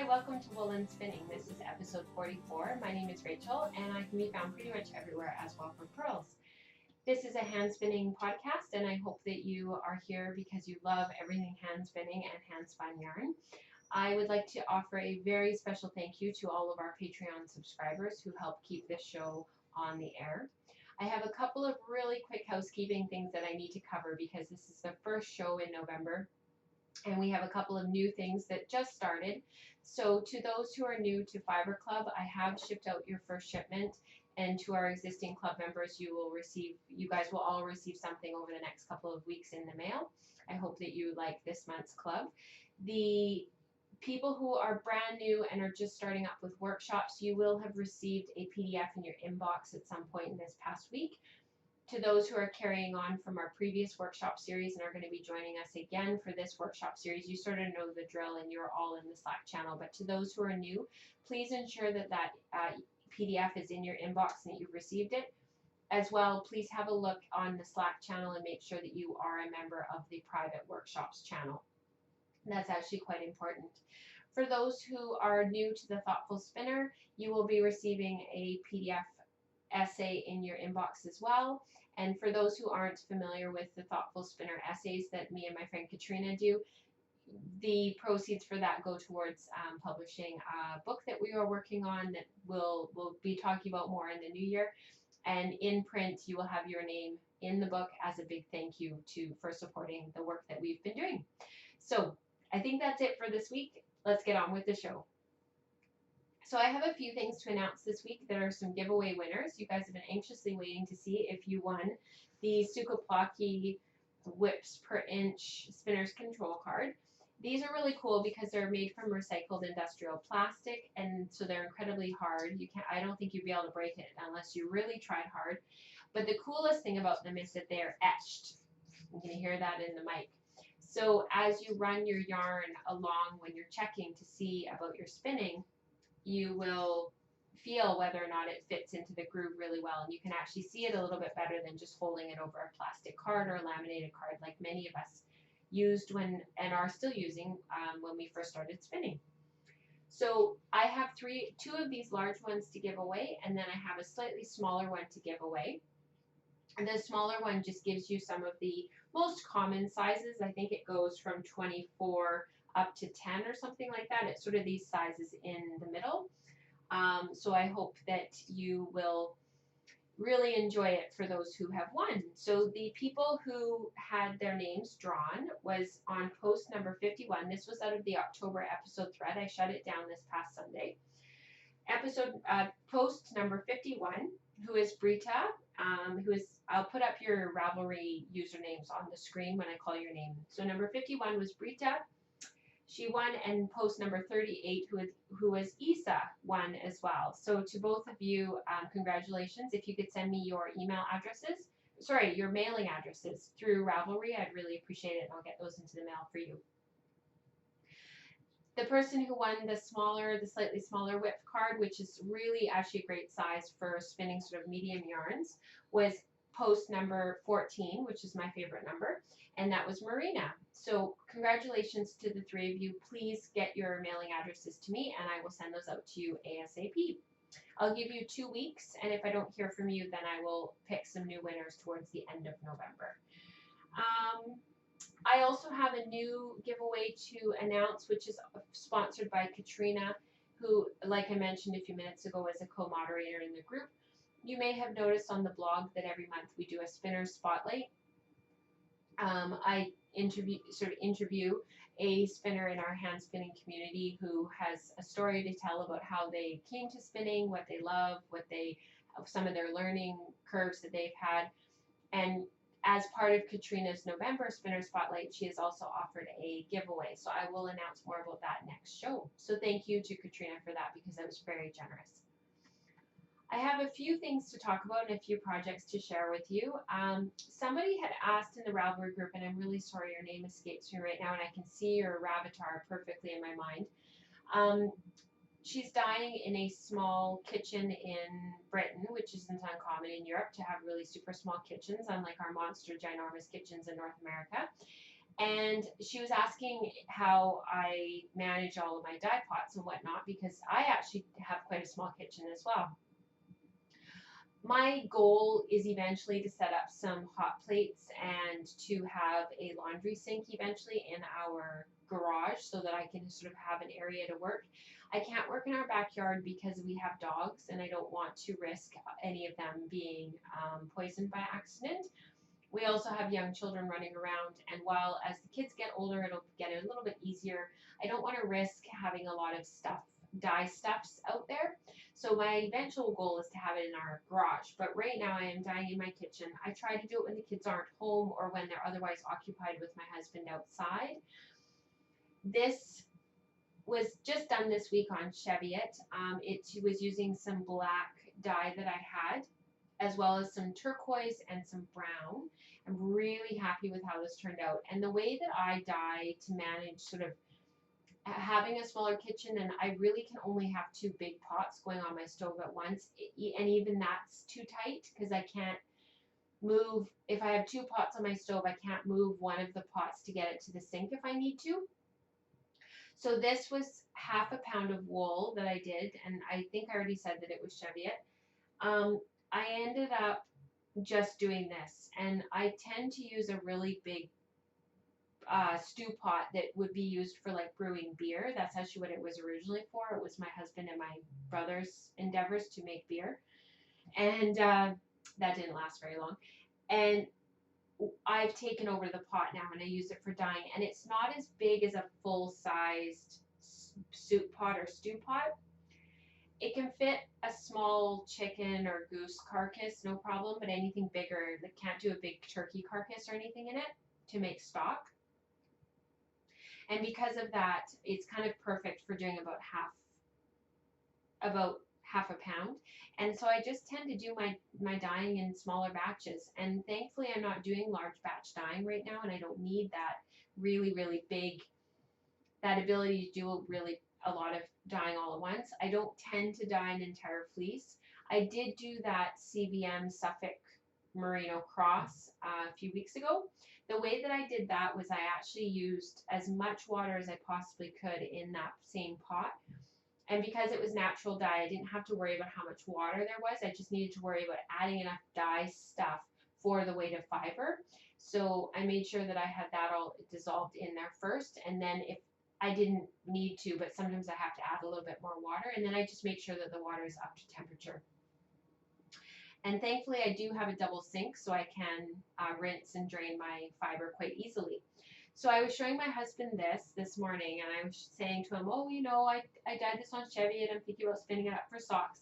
Hi, welcome to Woolen Spinning. This is episode 44. My name is Rachel, and I can be found pretty much everywhere as well for pearls. This is a hand spinning podcast, and I hope that you are here because you love everything hand spinning and hand spun yarn. I would like to offer a very special thank you to all of our Patreon subscribers who help keep this show on the air. I have a couple of really quick housekeeping things that I need to cover because this is the first show in November. And we have a couple of new things that just started. So to those who are new to Fiber Club, I have shipped out your first shipment. And to our existing club members, you guys will all receive something over the next couple of weeks in the mail. I hope that you like this month's club. The people who are brand new and are just starting up with workshops, you will have received a PDF in your inbox at some point in this past week. To those who are carrying on from our previous workshop series and are going to be joining us again for this workshop series, you sort of know the drill and you're all in the Slack channel. But to those who are new, please ensure that PDF is in your inbox and that you've received it. As well, please have a look on the Slack channel and make sure that you are a member of the private workshops channel. That's actually quite important. For those who are new to the Thoughtful Spinner, you will be receiving a PDF essay in your inbox as well. And for those who aren't familiar with the Thoughtful Spinner essays that me and my friend Katrina do, the proceeds for that go towards publishing a book that we are working on that we'll be talking about more in the new year. And in print, you will have your name in the book as a big thank you for supporting the work that we've been doing. So I think that's it for this week. Let's get on with the show. So I have a few things to announce this week. There are some giveaway winners. You guys have been anxiously waiting to see if you won the Sukaplaki Whips per Inch Spinner's Control Card. These are really cool because they're made from recycled industrial plastic, and so they're incredibly hard. I don't think you'd be able to break it unless you really tried hard. But the coolest thing about them is that they are etched. You can hear that in the mic. So as you run your yarn along when you're checking to see about your spinning, you will feel whether or not it fits into the groove really well, and you can actually see it a little bit better than just holding it over a plastic card or a laminated card like many of us used and are still using when we first started spinning. So I have two of these large ones to give away, and then I have a slightly smaller one to give away. And the smaller one just gives you some of the most common sizes. I think it goes from 24 up to 10 or something like that. It's sort of these sizes in the middle. So I hope that you will really enjoy it for those who have won. So the people who had their names drawn was on post number 51. This was out of the October episode thread. I shut it down this past Sunday. Post number 51, who is Brita, I'll put up your Ravelry usernames on the screen when I call your name. So number 51 was Brita. She won, and post number 38, who was Isa, won as well. So to both of you, congratulations. If you could send me your your mailing addresses through Ravelry, I'd really appreciate it, and I'll get those into the mail for you. The person who won the slightly smaller whip card, which is really actually a great size for spinning sort of medium yarns, was post number 14, which is my favorite number, and that was Marina. So congratulations to the three of you. Please get your mailing addresses to me, and I will send those out to you ASAP. I'll give you 2 weeks, and if I don't hear from you, then I will pick some new winners towards the end of November. I also have a new giveaway to announce, which is sponsored by Katrina, who, like I mentioned a few minutes ago, is a co-moderator in the group. You may have noticed on the blog that every month we do a spinner spotlight. I interview a spinner in our hand spinning community who has a story to tell about how they came to spinning, what they love, some of their learning curves that they've had. And as part of Katrina's November Spinner Spotlight, she has also offered a giveaway. So I will announce more about that next show. So thank you to Katrina for that, because that was very generous. I have a few things to talk about and a few projects to share with you. Somebody had asked in the Ravelry group, and I'm really sorry your name escapes me right now, and I can see your Ravatar perfectly in my mind. She's dying in a small kitchen in Britain, which isn't uncommon in Europe to have really super small kitchens, unlike our monster ginormous kitchens in North America. And she was asking how I manage all of my dye pots and whatnot, because I actually have quite a small kitchen as well. My goal is eventually to set up some hot plates and to have a laundry sink eventually in our garage so that I can sort of have an area to work. I can't work in our backyard because we have dogs and I don't want to risk any of them being poisoned by accident. We also have young children running around, and while as the kids get older, it'll get a little bit easier. I don't want to risk having a lot of dye stuffs out there. So my eventual goal is to have it in our garage. But right now I am dyeing in my kitchen. I try to do it when the kids aren't home or when they're otherwise occupied with my husband outside. This was just done this week on Cheviot. It was using some black dye that I had, as well as some turquoise and some brown. I'm really happy with how this turned out. And the way that I dye to manage sort of having a smaller kitchen, and I really can only have two big pots going on my stove at once, and even that's too tight because I can't move. If I have two pots on my stove, I can't move one of the pots to get it to the sink if I need to. So this was half a pound of wool that I did, and I think I already said that it was Cheviot. I ended up just doing this, and I tend to use a really big stew pot that would be used for like brewing beer. That's actually what it was originally for. It was my husband and my brother's endeavors to make beer, and that didn't last very long. And I've taken over the pot now, and I use it for dyeing. And it's not as big as a full-sized soup pot or stew pot. It can fit a small chicken or goose carcass, no problem, but anything bigger, that can't do a big turkey carcass or anything in it to make stock. And because of that, it's kind of perfect for doing about half a pound. And so I just tend to do my dyeing in smaller batches. And thankfully I'm not doing large batch dyeing right now, and I don't need that really big, that ability to do really a lot of dyeing all at once. I don't tend to dye an entire fleece. I did do that CVM Suffolk Merino Cross a few weeks ago. The way that I did that was I actually used as much water as I possibly could in that same pot. And because it was natural dye, I didn't have to worry about how much water there was. I just needed to worry about adding enough dye stuff for the weight of fiber. So I made sure that I had that all dissolved in there first. And then if I didn't need to, but sometimes I have to add a little bit more water. And then I just make sure that the water is up to temperature. And thankfully I do have a double sink, so I can rinse and drain my fiber quite easily. So I was showing my husband this morning, and I was saying to him, oh, you know, I dyed this on Cheviot. I'm thinking about spinning it up for socks.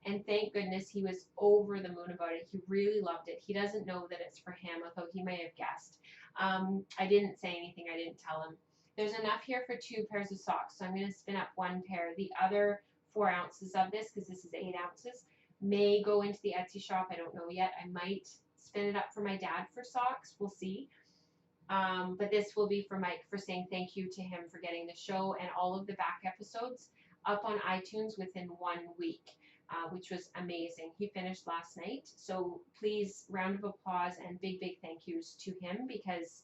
And thank goodness he was over the moon about it. He really loved it. He doesn't know that it's for him, although he may have guessed. I didn't say anything. I didn't tell him. There's enough here for 2 pairs of socks, so I'm going to spin up 1 pair. The other 4 ounces of this, because this is 8 ounces, may go into the Etsy shop. I don't know yet. I might spin it up for my dad for socks. We'll see. But this will be for Mike, for saying thank you to him for getting the show and all of the back episodes up on iTunes within 1 week, which was amazing. He finished last night. So please, round of applause and big thank yous to him, because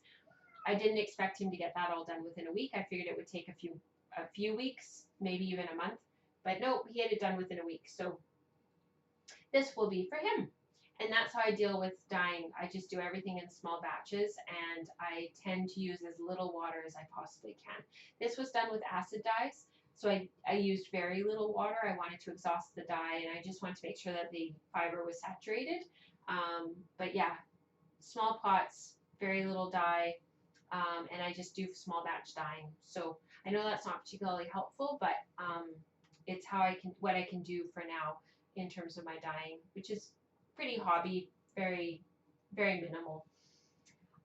I didn't expect him to get that all done within a week. I figured it would take a few weeks, maybe even a month. But no, he had it done within a week. So this will be for him. And that's how I deal with dyeing. I just do everything in small batches, and I tend to use as little water as I possibly can. This was done with acid dyes, so I used very little water. I wanted to exhaust the dye, and I just wanted to make sure that the fiber was saturated. But yeah, small pots, very little dye, and I just do small batch dyeing. So I know that's not particularly helpful, but it's what I can do for now in terms of my dyeing, which is pretty hobby, very minimal.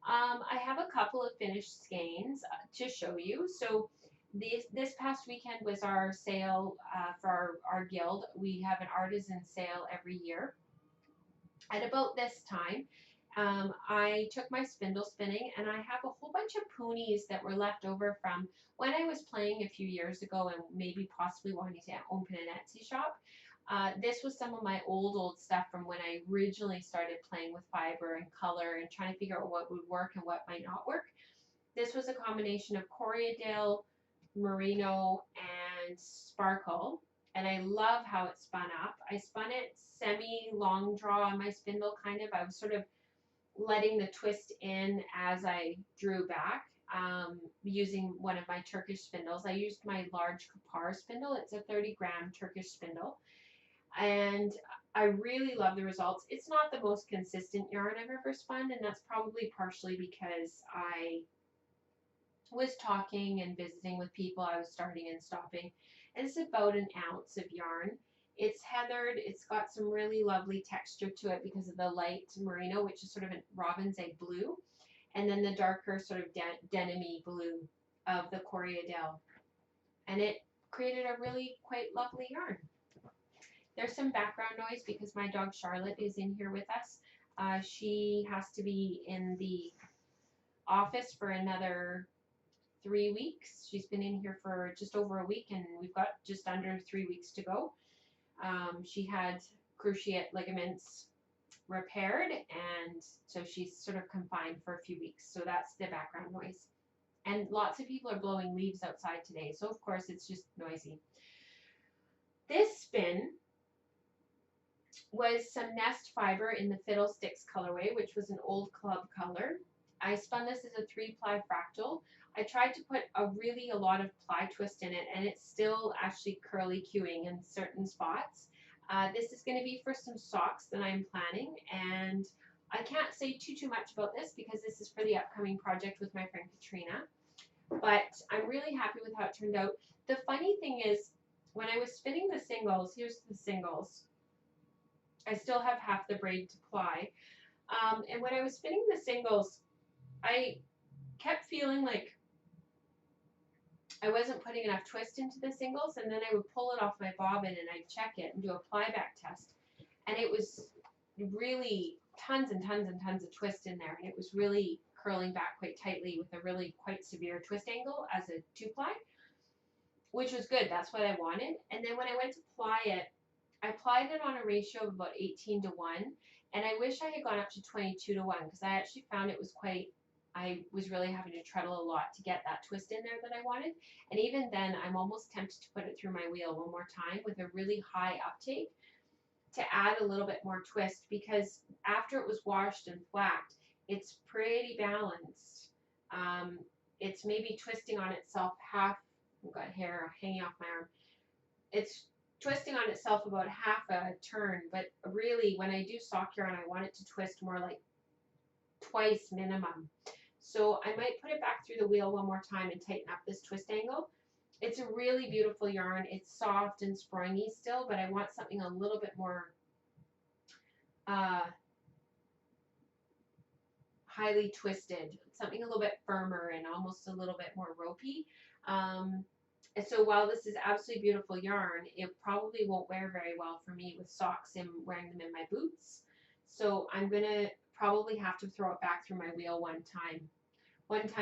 I have a couple of finished skeins to show you. So this past weekend was our sale for our guild. We have an artisan sale every year. At about this time, I took my spindle spinning, and I have a whole bunch of poonies that were left over from when I was playing a few years ago and maybe possibly wanting to open an Etsy shop. This was some of my old stuff from when I originally started playing with fiber and color and trying to figure out what would work and what might not work. This was a combination of Corriedale, Merino, and Sparkle. And I love how it spun up. I spun it semi-long draw on my spindle, kind of. I was sort of letting the twist in as I drew back, using one of my Turkish spindles. I used my large Kapar spindle. It's a 30-gram Turkish spindle. And I really love the results. It's not the most consistent yarn I've ever spun, and that's probably partially because I was talking and visiting with people. I was starting and stopping. And it's about an ounce of yarn. It's heathered. It's got some really lovely texture to it because of the light merino, which is sort of a robin's egg blue, and then the darker sort of denim-y blue of the Corriedale. And it created a really quite lovely yarn. There's some background noise because my dog Charlotte is in here with us. She has to be in the office for another 3 weeks. She's been in here for just over a week, and we've got just under 3 weeks to go. She had cruciate ligaments repaired, and so she's sort of confined for a few weeks. So that's the background noise. And lots of people are blowing leaves outside today, so of course it's just noisy. This spin was some nest fiber in the Fiddlesticks colorway, which was an old club color. I spun this as a 3-ply fractal. I tried to put a lot of ply twist in it, and it's still actually curly queuing in certain spots. This is going to be for some socks that I'm planning, and I can't say too much about this because this is for the upcoming project with my friend Katrina, but I'm really happy with how it turned out. The funny thing is, when I was spinning the singles, here's the singles. I still have half the braid to ply, and when I was spinning the singles, I kept feeling like I wasn't putting enough twist into the singles, and then I would pull it off my bobbin and I'd check it and do a ply back test, and it was really tons and tons and tons of twist in there, and it was really curling back quite tightly with a really quite severe twist angle as a 2-ply, which was good. That's what I wanted. And then when I went to ply it, I plied it on a ratio of about 18 to 1, and I wish I had gone up to 22 to 1 because I actually found it was I was really having to treadle a lot to get that twist in there that I wanted. And even then, I'm almost tempted to put it through my wheel one more time with a really high uptake to add a little bit more twist, because after it was washed and thwacked, it's pretty balanced. It's maybe twisting on itself half. I've got hair hanging off my arm. It's twisting on itself about half a turn, but really when I do sock yarn, I want it to twist more like twice minimum. So I might put it back through the wheel one more time and tighten up this twist angle. It's a really beautiful yarn. It's soft and springy still, but I want something a little bit more highly twisted, something a little bit firmer and almost a little bit more ropey. And so while this is absolutely beautiful yarn, it probably won't wear very well for me with socks and wearing them in my boots. So I'm going to probably have to throw it back through my wheel one time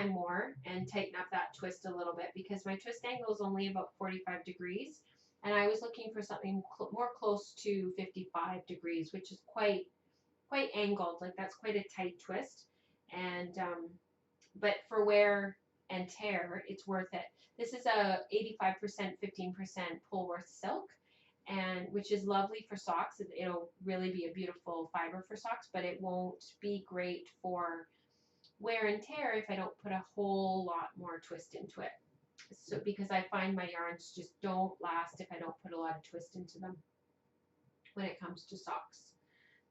more and tighten up that twist a little bit, because my twist angle is only about 45 degrees. And I was looking for something more close to 55 degrees, which is quite angled. Like that's quite a tight twist. And but for wear and tear, it's worth it. This is a 85%, 15% Polworth silk, and which is lovely for socks. It'll really be a beautiful fiber for socks, but it won't be great for wear and tear if I don't put a whole lot more twist into it. So because I find my yarns just don't last if I don't put a lot of twist into them when it comes to socks.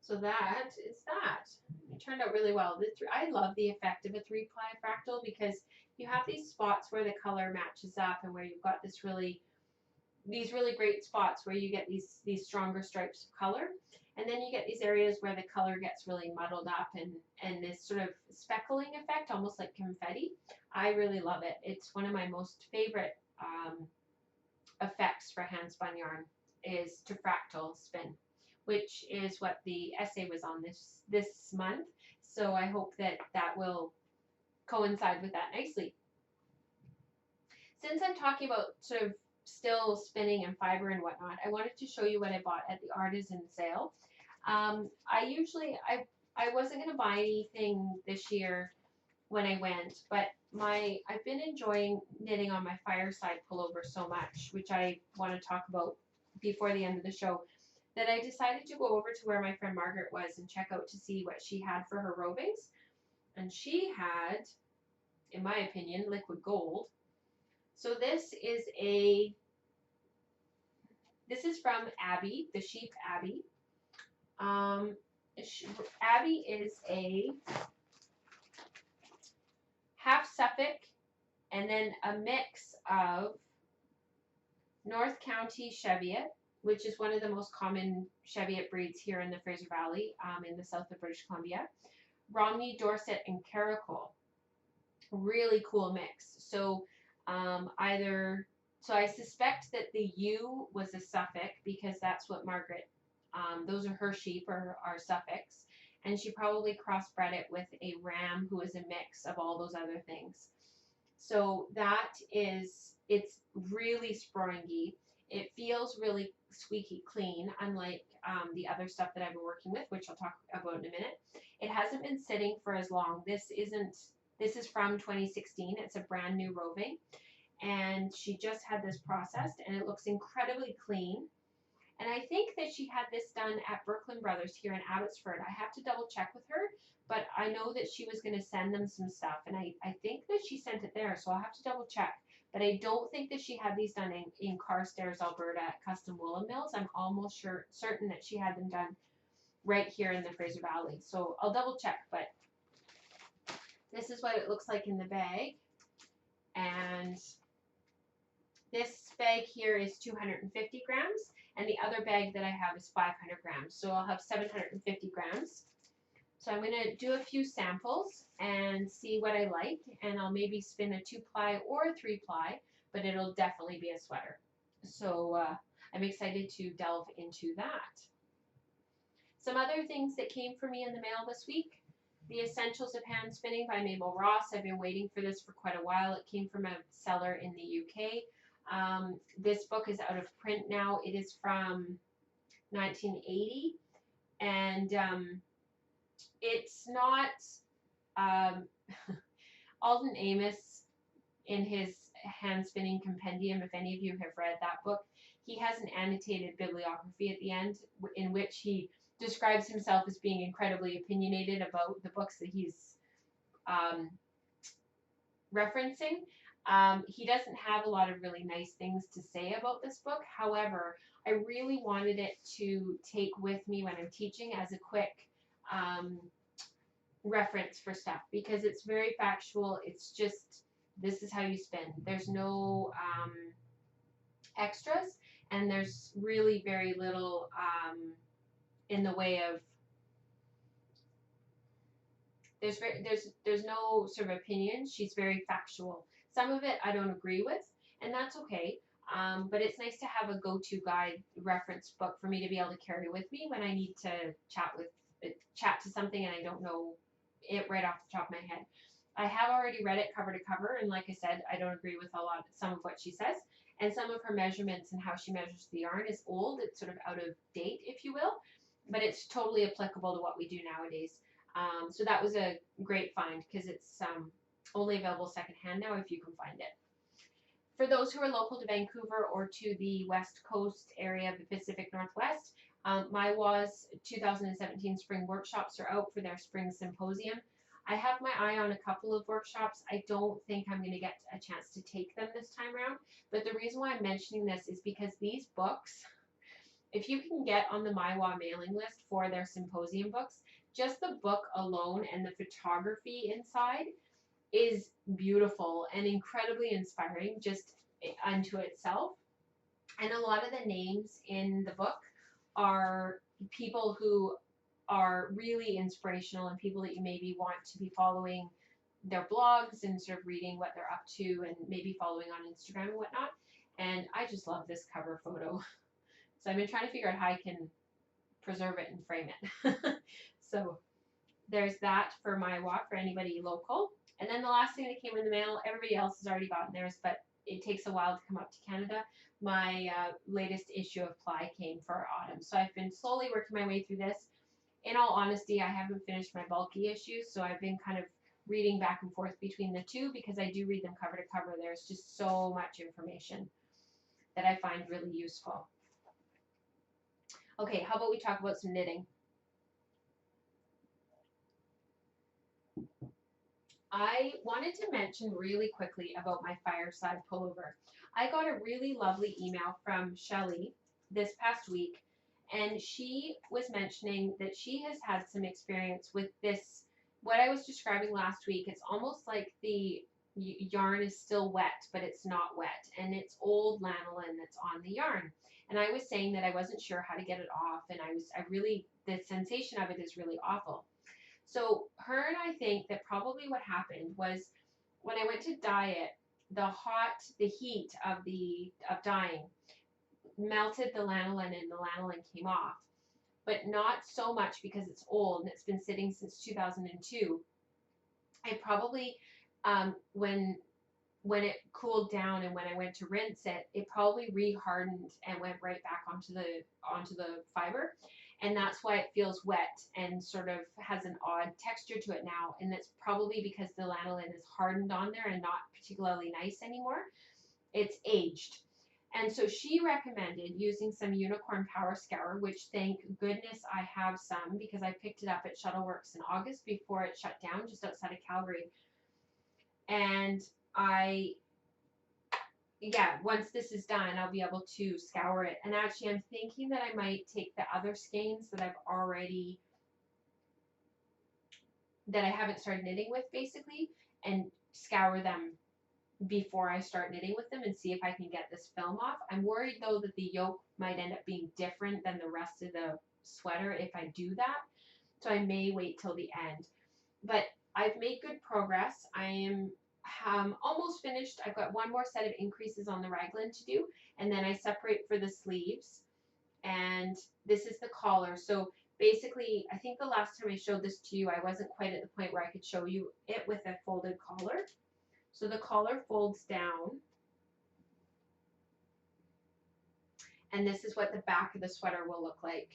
So that is that. It turned out really well. I love the effect of a 3-ply fractal because you have these spots where the color matches up and where you've got these really great spots where you get these stronger stripes of color. And then you get these areas where the color gets really muddled up and this sort of speckling effect, almost like confetti. I really love it. It's one of my most favorite effects for hand spun yarn is to fractal spin, which is what the essay was on this month. So I hope that will coincide with that nicely. Since I'm talking about sort of still spinning and fiber and whatnot, I wanted to show you what I bought at the artisan sale. I wasn't going to buy anything this year when I went, but I've been enjoying knitting on my fireside pullover so much, which I want to talk about before the end of the show, that I decided to go over to where my friend Margaret was and check out to see what she had for her rovings. And she had, in my opinion, liquid gold. So this is from Abby, the sheep Abby. Um, Abby is a half Suffolk and then a mix of North County Cheviot, which is one of the most common Cheviot breeds here in the Fraser Valley, in the south of British Columbia, Romney, Dorset, and Caracol. Really cool mix. So so I suspect that the ewe was a Suffolk because that's what Margaret, those are her sheep, are Suffolks, and she probably crossbred it with a ram who is a mix of all those other things. So it's really springy. It feels really squeaky clean, unlike the other stuff that I've been working with, which I'll talk about in a minute. It hasn't been sitting for as long. This is from 2016. It's a brand new roving, and she just had this processed, and it looks incredibly clean. And I think that she had this done at Brooklyn Brothers here in Abbotsford. I have to double check with her, but I know that she was going to send them some stuff, and I think that she sent it there, so I'll have to double check. But I don't think that she had these done in Carstairs, Alberta at Custom Woolen Mills. I'm almost certain that she had them done right here in the Fraser Valley. So I'll double check, but this is what it looks like in the bag. And this bag here is 250 grams. And the other bag that I have is 500 grams. So I'll have 750 grams. So I'm going to do a few samples and see what I like. And I'll maybe spin a 2-ply or a 3-ply, but it'll definitely be a sweater. So I'm excited to delve into that. Some other things that came for me in the mail this week. The Essentials of Hand Spinning by Mabel Ross. I've been waiting for this for quite a while. It came from a seller in the UK. This book is out of print now. It is from 1980, and it's not Alden Amos in his hand spinning compendium. If any of you have read that book, he has an annotated bibliography at the end in which he describes himself as being incredibly opinionated about the books that he's referencing. He doesn't have a lot of really nice things to say about this book. However, I really wanted it to take with me when I'm teaching as a quick reference for stuff, because it's very factual. It's just, this is how you spin. There's no extras, and there's really very little in the way of, there's no sort of opinion. She's very factual. Some of it I don't agree with, and that's okay. But it's nice to have a go-to guide reference book for me to be able to carry with me when I need to chat to something and I don't know it right off the top of my head. I have already read it cover to cover, and like I said, I don't agree with some of what she says, and some of her measurements and how she measures the yarn is old. It's sort of out of date, if you will, but it's totally applicable to what we do nowadays. So that was a great find, because it's only available secondhand now if you can find it. For those who are local to Vancouver or to the West Coast area of the Pacific Northwest, MyWA's 2017 spring workshops are out for their spring symposium. I have my eye on a couple of workshops. I don't think I'm going to get a chance to take them this time around, but the reason why I'm mentioning this is because these books, if you can get on the MyWA mailing list for their symposium books, just the book alone and the photography inside is beautiful and incredibly inspiring just unto itself. And a lot of the names in the book are people who are really inspirational and people that you maybe want to be following their blogs and sort of reading what they're up to and maybe following on Instagram and whatnot. And I just love this cover photo. So I've been trying to figure out how I can preserve it and frame it. So there's that for MyWA for anybody local. And then the last thing that came in the mail, everybody else has already gotten theirs, but it takes a while to come up to Canada. My latest issue of Ply came for autumn. So I've been slowly working my way through this. In all honesty, I haven't finished my bulky issues, so I've been kind of reading back and forth between the two because I do read them cover to cover. There's just so much information that I find really useful. Okay, how about we talk about some knitting? I wanted to mention really quickly about my fireside pullover. I got a really lovely email from Shelly this past week, and she was mentioning that she has had some experience with this, what I was describing last week. It's almost like the yarn is still wet, but it's not wet, and it's old lanolin that's on the yarn. And I was saying that I wasn't sure how to get it off, and the sensation of it is really awful. So her and I think that probably what happened was when I went to dye it, the heat of dyeing melted the lanolin and the lanolin came off, but not so much because it's old and it's been sitting since 2002. I probably, when it cooled down and when I went to rinse it, it probably rehardened and went right back onto the fiber. And that's why it feels wet and sort of has an odd texture to it now. And that's probably because the lanolin is hardened on there and not particularly nice anymore. It's aged. And so she recommended using some Unicorn Power Scour, which thank goodness I have some because I picked it up at Shuttleworks in August before it shut down just outside of Calgary. And once this is done, I'll be able to scour it. And actually, I'm thinking that I might take the other skeins that I haven't started knitting with, basically, and scour them before I start knitting with them and see if I can get this film off. I'm worried, though, that the yoke might end up being different than the rest of the sweater if I do that. So I may wait till the end. But I've made good progress. I am almost finished. I've got one more set of increases on the raglan to do, and then I separate for the sleeves. And this is the collar. So basically, I think the last time I showed this to you, I wasn't quite at the point where I could show you it with a folded collar. So the collar folds down. And this is what the back of the sweater will look like.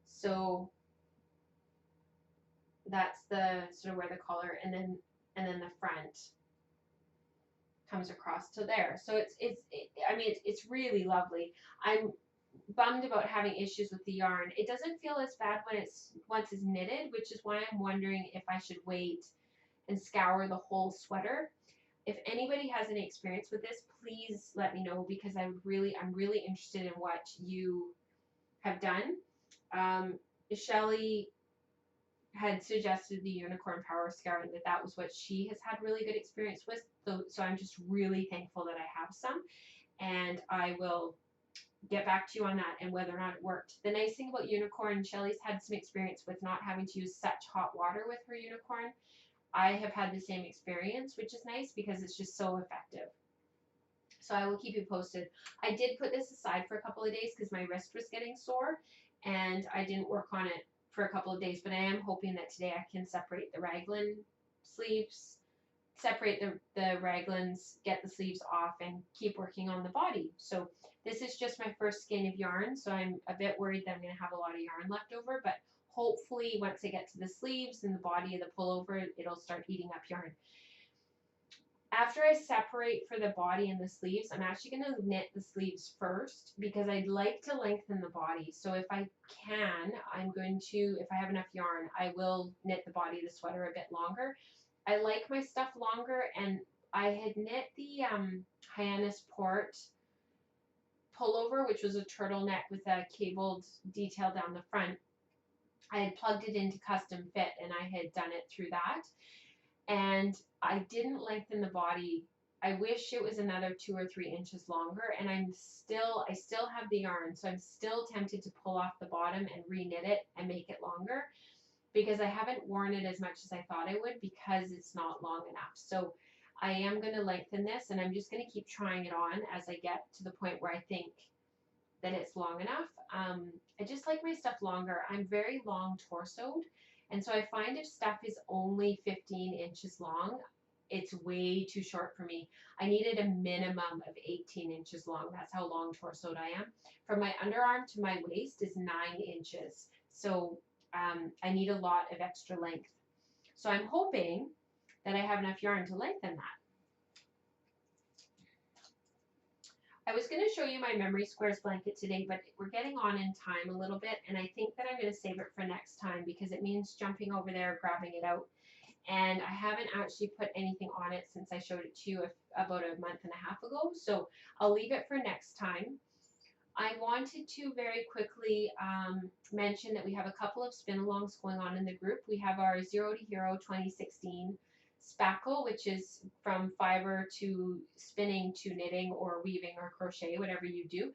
So that's the sort of where the collar and then the front comes across to there. So it's really lovely. I'm bummed about having issues with the yarn. It doesn't feel as bad once it's knitted, which is why I'm wondering if I should wait and scour the whole sweater. If anybody has any experience with this, please let me know because I'm really interested in what you have done. Shelly had suggested the Unicorn Power Scour and that was what she has had really good experience with. So I'm just really thankful that I have some, and I will get back to you on that and whether or not it worked. The nice thing about Unicorn, Shelly's had some experience with not having to use such hot water with her Unicorn. I have had the same experience, which is nice because it's just so effective. So I will keep you posted. I did put this aside for a couple of days because my wrist was getting sore and I didn't work on it for a couple of days, but I am hoping that today I can separate the raglan sleeves, separate the raglans, get the sleeves off, and keep working on the body. So this is just my first skein of yarn, so I'm a bit worried that I'm going to have a lot of yarn left over, but hopefully once I get to the sleeves and the body of the pullover, it'll start eating up yarn. After I separate for the body and the sleeves, I'm actually going to knit the sleeves first because I'd like to lengthen the body. So if I can, I'm going to, if I have enough yarn, I will knit the body of the sweater a bit longer. I like my stuff longer, and I had knit the Hyannis Port pullover, which was a turtleneck with a cabled detail down the front. I had plugged it into custom fit and I had done it through that. And I didn't lengthen the body. I wish it was another 2 or 3 inches longer, and I still have the yarn, so I'm still tempted to pull off the bottom and re-knit it and make it longer because I haven't worn it as much as I thought I would because it's not long enough. So I am going to lengthen this, and I'm just going to keep trying it on as I get to the point where I think that it's long enough. I just like my stuff longer. I'm very long torsoed, and so I find if stuff is only 15 inches long, it's way too short for me. I needed a minimum of 18 inches long. That's how long torsoed I am. From my underarm to my waist is 9 inches. So I need a lot of extra length. So I'm hoping that I have enough yarn to lengthen that. I was going to show you my memory squares blanket today, but we're getting on in time a little bit, and I think that I'm going to save it for next time because it means jumping over there, grabbing it out, and I haven't actually put anything on it since I showed it to you about a month and a half ago, so I'll leave it for next time. I wanted to very quickly mention that we have a couple of spin-alongs going on in the group. We have our Zero to Hero 2016 spackle, which is from fiber to spinning to knitting or weaving or crochet, whatever you do.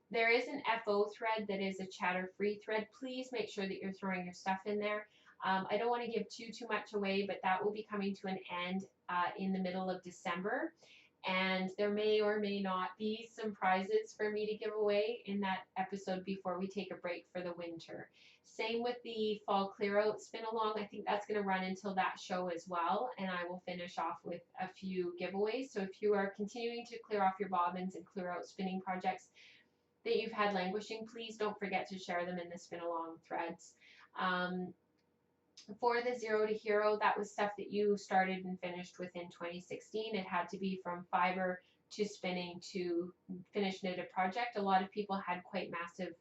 There is an FO thread that is a chatter-free thread. Please make sure that you're throwing your stuff in there. I don't want to give too much away, but that will be coming to an end in the middle of December. And there may or may not be some prizes for me to give away in that episode before we take a break for the winter. Same with the fall clear out spin along. I think that's going to run until that show as well, and I will finish off with a few giveaways. So if you are continuing to clear off your bobbins and clear out spinning projects that you've had languishing, please don't forget to share them in the spin along threads. For the Zero to Hero, that was stuff that you started and finished within 2016. It had to be from fiber to spinning to finished knitted project. A lot of people had quite massive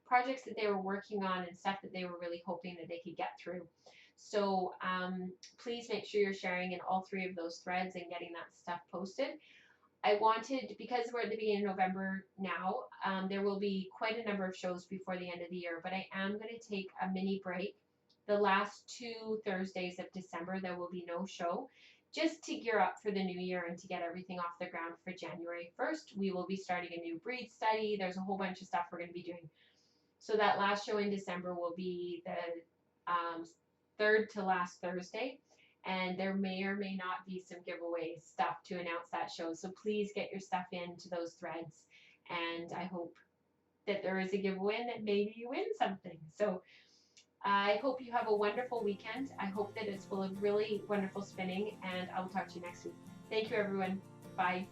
projects that they were working on and stuff that they were really hoping that they could get through. So please make sure you're sharing in all three of those threads and getting that stuff posted. I wanted, because we're at the beginning of November now, there will be quite a number of shows before the end of the year, but I am going to take a mini break. The last 2 Thursdays of December, there will be no show, just to gear up for the new year and to get everything off the ground for January 1st. We will be starting a new breed study. There's a whole bunch of stuff we're going to be doing. So that last show in December will be the third to last Thursday, and there may or may not be some giveaway stuff to announce that show. So please get your stuff into those threads, and I hope that there is a giveaway and that maybe you win something. So I hope you have a wonderful weekend. I hope that it's full of really wonderful spinning, and I will talk to you next week. Thank you, everyone. Bye.